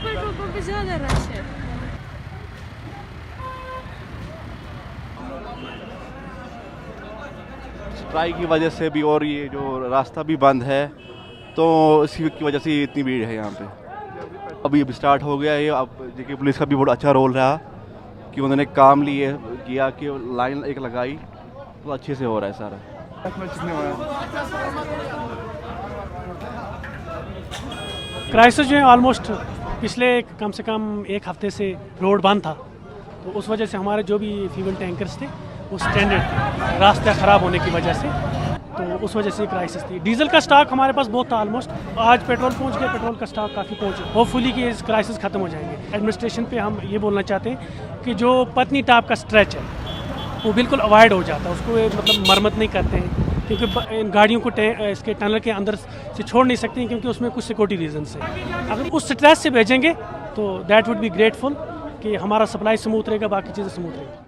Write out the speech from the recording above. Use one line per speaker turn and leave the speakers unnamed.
Petrol pump पे ज़्यादा rush है।
स्ट्राइक की वजह से भी और ये जो रास्ता भी बंद है, तो इसी की वजह से इतनी भीड़ है यहाँ पे। अभी स्टार्ट हो गया ये। अब जेके पुलिस का भी बहुत अच्छा रोल रहा कि उन्होंने काम लिए किया कि लाइन एक लगाई, तो अच्छे से हो रहा है सारा।
क्राइसिस जो है ऑलमोस्ट पिछले कम से कम एक हफ्ते से रोड बंद था, तो उस वजह से हमारे जो भी फ्यूल टैंकर्स थे वो स्टैंडर्ड थे, रास्ते ख़राब होने की वजह से, तो उस वजह से क्राइसिस थी। डीजल का स्टॉक हमारे पास बहुत था ऑलमोस्ट, आज पेट्रोल पहुंच गया, पेट्रोल का स्टॉक काफ़ी पहुंच गया। होपफुली कि इस क्राइसिस ख़त्म हो जाएंगे। एडमिनिस्ट्रेशन पे हम ये बोलना चाहते हैं कि जो पत्नी टाप का स्ट्रेच है वो बिल्कुल अवॉइड हो जाता है, उसको मतलब मरम्मत नहीं करते हैं, क्योंकि इन गाड़ियों को इसके टनल के अंदर से छोड़ नहीं सकते हैं, क्योंकि उसमें कुछ सिक्योरिटी रीजन है। अगर उस स्ट्रेच से भेजेंगे तो दैट वुड बी ग्रेटफुल कि हमारा सप्लाई स्मूथ रहेगा, बाकी चीज़ें स्मूथ रहेगी।